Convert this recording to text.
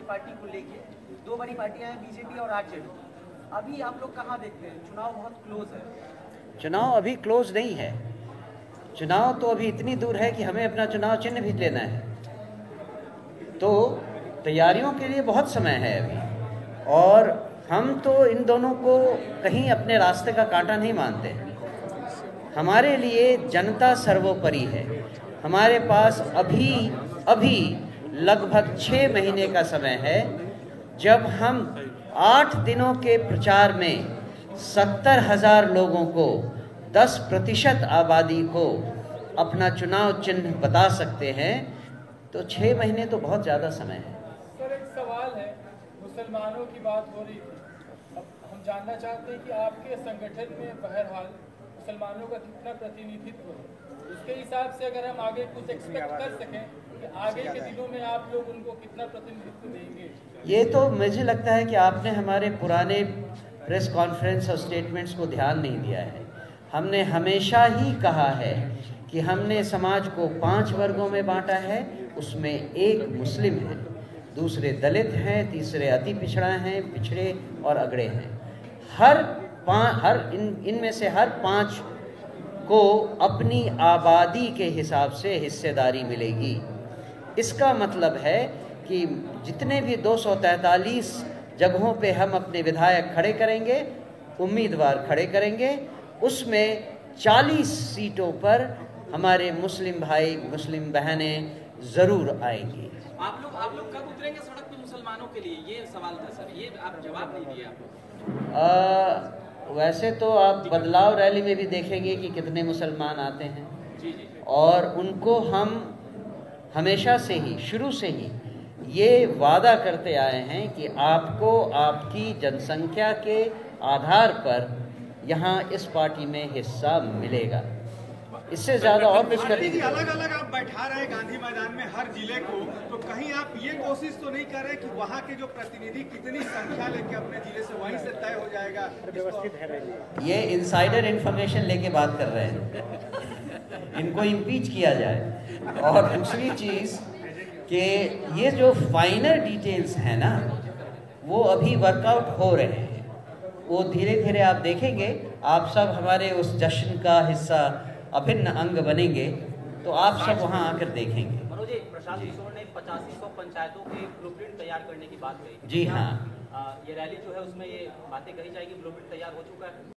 Party को लेके, दो बड़ी पार्टियां हैं बीजेपी और आरजेडी। अभी आप लोग कहाँ देखते हैं? चुनाव बहुत क्लोज है। चुनाव अभी क्लोज नहीं है। चुनाव तो अभी इतनी दूर है कि हमें अपना चुनाव चिन्ह भी लेना है, तो तैयारियों के लिए बहुत समय है अभी। और हम तो इन दोनों को कहीं अपने रास्ते का कांटा नहीं मानते। हमारे लिए जनता सर्वोपरि है। हमारे पास अभी लगभग 6 महीने का समय है, जब हम 8 दिनों के प्रचार में 70,000 लोगों को, 10% आबादी को अपना चुनाव चिन्ह बता सकते हैं। तो 6 महीने तो बहुत ज़्यादा समय है। सर, एक सवाल है, मुसलमानों की बात हो रही थी। अब हम जानना चाहते हैं कि आपके संगठन में बहरहाल मुसलमानों का कितना प्रतिनिधित्व है। उसके हिसाब से अगर हम आगे कुछ एक्सपेक्ट कर सकें कि आगे के दिनों में आप लोग उनको कितना प्रतिनिधित्व देंगे। ये तो मुझे लगता है कि आपने हमारे पुराने प्रेस कॉन्फ्रेंस और स्टेटमेंट्स को ध्यान नहीं दिया है। हमने हमेशा ही कहा है कि हमने समाज को 5 वर्गों में बांटा है। उसमें एक मुस्लिम है, दूसरे दलित हैं, तीसरे अति पिछड़ा हैं, पिछड़े और अगड़े हैं। इनमें से हर 5 को अपनी आबादी के हिसाब से हिस्सेदारी मिलेगी। इसका मतलब है कि जितने भी 243 जगहों पे हम अपने विधायक खड़े करेंगे, उम्मीदवार खड़े करेंगे, उसमें 40 सीटों पर हमारे मुस्लिम भाई, मुस्लिम बहनें ज़रूर आएंगी। आप लोग कब उतरेंगे सड़क पे मुसलमानों के लिए? ये सवाल था सर, ये आप जवाब नहीं दिए आप। वैसे तो आप बदलाव रैली में भी देखेंगे कि कितने मुसलमान आते हैं। जी। और उनको हम हमेशा से ही, शुरू से ही ये वादा करते आए हैं कि आपको आपकी जनसंख्या के आधार पर यहाँ इस पार्टी में हिस्सा मिलेगा। इससे ज़्यादा और कुछ करने की अलग अलग आप बैठा रहे हैं गांधी मैदान में हर जिले को, तो कहीं आप ये कोशिश तो नहीं कर रहे कि वहाँ के जो प्रतिनिधि कितनी संख्या लेके अपने जिले से वहीं से तय हो जाएगा? व्यवस्थित है। ये इनसाइडर इन्फॉर्मेशन लेके बात कर रहे हैं। इनको इम्पीच किया जाए। और दूसरी चीज़ कि ये जो फाइनल डिटेल्स हैं ना, वो अभी वर्कआउट हो रहे हैं। वो धीरे धीरे आप देखेंगे। आप सब हमारे उस जश्न का हिस्सा, अभिन्न अंग बनेंगे, तो आप सब वहाँ आकर देखेंगे। मनोज, प्रशांत किशोर ने 8500 पंचायतों के ब्लूप्रिंट तैयार करने की बात कही। जी हाँ। ये रैली जो है उसमें ये बातें कही जाएगी, ब्लूप्रिंट तैयार हो चुका है।